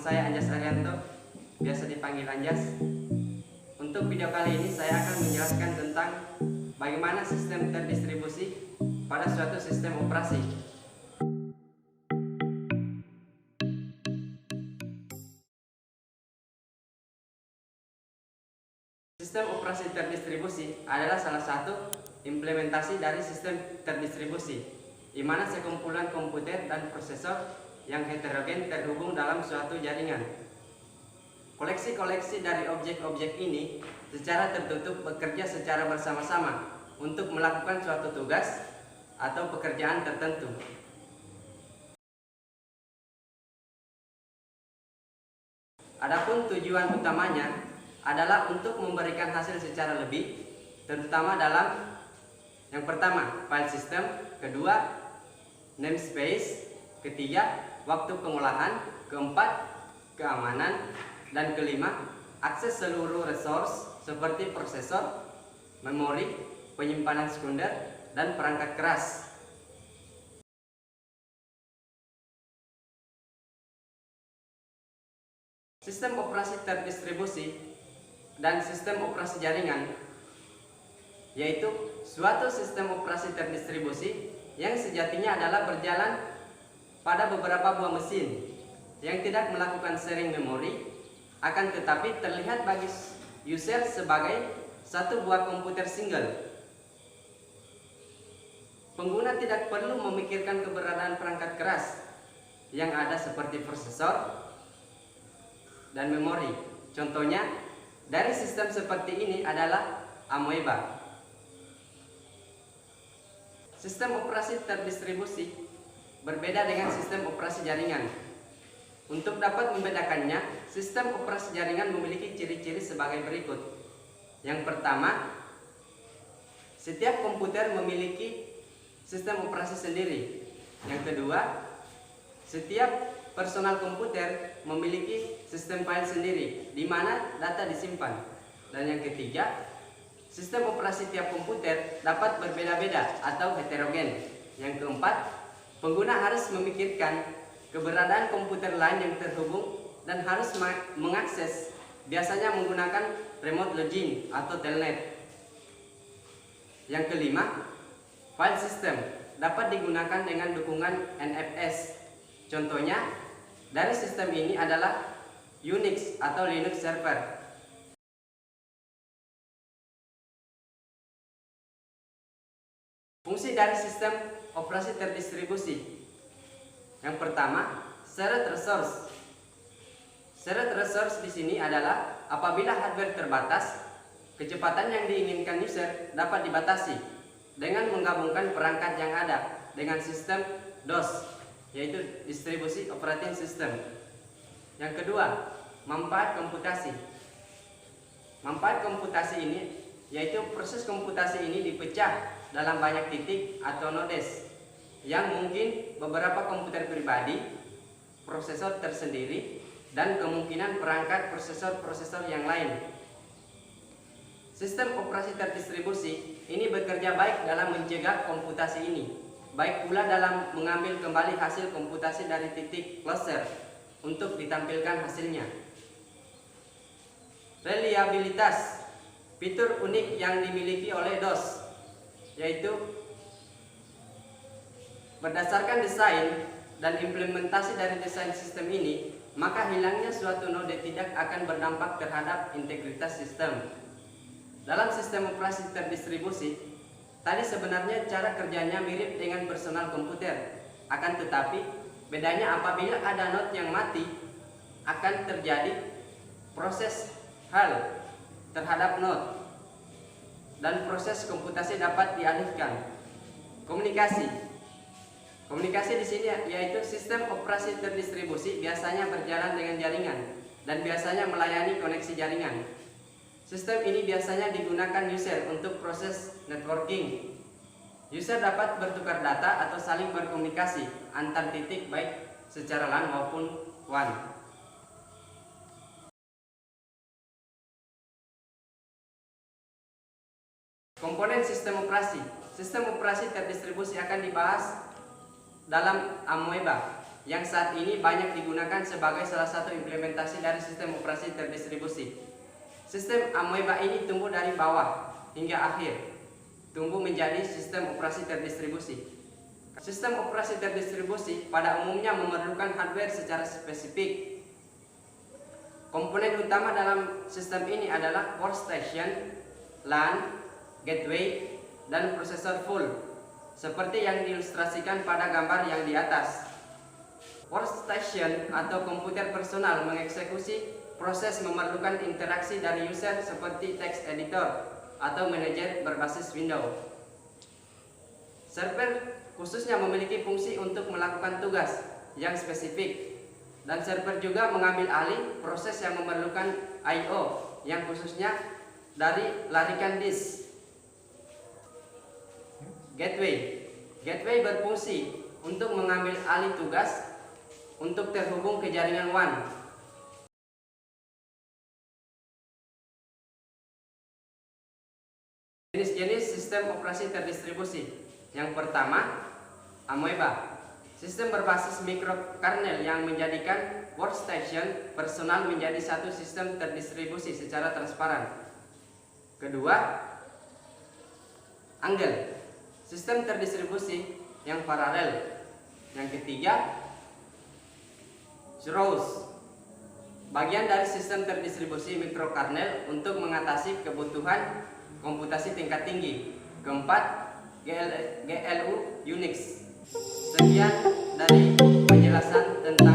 saya Anjas Arianto, biasa dipanggil Anjas. Untuk video kali ini saya akan menjelaskan tentang bagaimana sistem terdistribusi pada suatu sistem operasi. Sistem operasi terdistribusi adalah salah satu implementasi dari sistem terdistribusi, di mana sekumpulan komputer dan prosesor yang heterogen terhubung dalam suatu jaringan. Koleksi-koleksi dari objek-objek ini secara tertutup bekerja secara bersama-sama untuk melakukan suatu tugas atau pekerjaan tertentu. Adapun tujuan utamanya adalah untuk memberikan hasil secara lebih, terutama dalam yang pertama, file system, kedua, namespace, ketiga, waktu pengolahan, keempat, keamanan, dan kelima, akses seluruh resource seperti prosesor, memori, penyimpanan sekunder, dan perangkat keras. Sistem operasi terdistribusi dan sistem operasi jaringan, yaitu suatu sistem operasi terdistribusi yang sejatinya adalah berjalan pada beberapa buah mesin yang tidak melakukan sharing memori, akan tetapi terlihat bagi user sebagai satu buah komputer single. Pengguna tidak perlu memikirkan keberadaan perangkat keras yang ada seperti prosesor dan memori. Contohnya dari sistem seperti ini adalah Amoeba. Sistem operasi terdistribusi berbeda dengan sistem operasi jaringan. Untuk dapat membedakannya, sistem operasi jaringan memiliki ciri-ciri sebagai berikut. Yang pertama, setiap komputer memiliki sistem operasi sendiri. Yang kedua, setiap personal komputer memiliki sistem file sendiri di mana data disimpan. Dan yang ketiga, sistem operasi tiap komputer dapat berbeda-beda atau heterogen. Yang keempat, pengguna harus memikirkan keberadaan komputer lain yang terhubung dan harus mengakses, biasanya menggunakan remote login atau telnet. Yang kelima, file system dapat digunakan dengan dukungan NFS. Contohnya dari sistem ini adalah Unix atau Linux server. Fungsi dari sistem operasi terdistribusi. Yang pertama, shared resource. Shared resource di sini adalah apabila hardware terbatas, kecepatan yang diinginkan user dapat dibatasi dengan menggabungkan perangkat yang ada dengan sistem DOS, yaitu distribusi operating system. Yang kedua, manfaat komputasi. Manfaat komputasi ini yaitu proses komputasi ini dipecah dalam banyak titik atau nodes yang mungkin beberapa komputer pribadi, prosesor tersendiri, dan kemungkinan perangkat prosesor-prosesor yang lain. Sistem operasi terdistribusi ini bekerja baik dalam mencegah komputasi ini, baik pula dalam mengambil kembali hasil komputasi dari titik closer untuk ditampilkan hasilnya. Reliabilitas, fitur unik yang dimiliki oleh DOS, yaitu berdasarkan desain dan implementasi dari desain sistem ini, maka hilangnya suatu node tidak akan berdampak terhadap integritas sistem. Dalam sistem operasi terdistribusi, tadi sebenarnya cara kerjanya mirip dengan personal komputer, akan tetapi bedanya apabila ada node yang mati, akan terjadi proses hal terhadap node dan proses komputasi dapat dialihkan. Komunikasi di sini yaitu sistem operasi terdistribusi biasanya berjalan dengan jaringan dan biasanya melayani koneksi jaringan. Sistem ini biasanya digunakan user untuk proses networking. User dapat bertukar data atau saling berkomunikasi antar titik baik secara LAN maupun WAN. Komponen sistem operasi. Sistem operasi terdistribusi akan dibahas dalam Amoeba. yang saat ini banyak digunakan sebagai salah satu implementasi dari sistem operasi terdistribusi. Sistem amoeba ini tumbuh dari bawah hingga akhir, tumbuh menjadi sistem operasi terdistribusi. Sistem operasi terdistribusi pada umumnya memerlukan hardware secara spesifik. Komponen utama dalam sistem ini adalah workstation, LAN, gateway, dan prosesor full, seperti yang diilustrasikan pada gambar yang di atas. Workstation atau komputer personal mengeksekusi proses memerlukan interaksi dari user seperti text editor atau manajer berbasis Windows. Server khususnya memiliki fungsi untuk melakukan tugas yang spesifik, dan server juga mengambil alih proses yang memerlukan I/O yang khususnya dari larikan disk. Gateway berfungsi untuk mengambil alih tugas untuk terhubung ke jaringan WAN. Jenis-jenis sistem operasi terdistribusi. Yang pertama, amoeba. Sistem berbasis mikrokernel yang menjadikan workstation personal menjadi satu sistem terdistribusi secara transparan. Kedua, angle. Sistem terdistribusi yang paralel. Yang ketiga, Zeros, bagian dari sistem terdistribusi mikrokernel untuk mengatasi kebutuhan komputasi tingkat tinggi. Keempat, GLU Unix. Sekian dari penjelasan tentang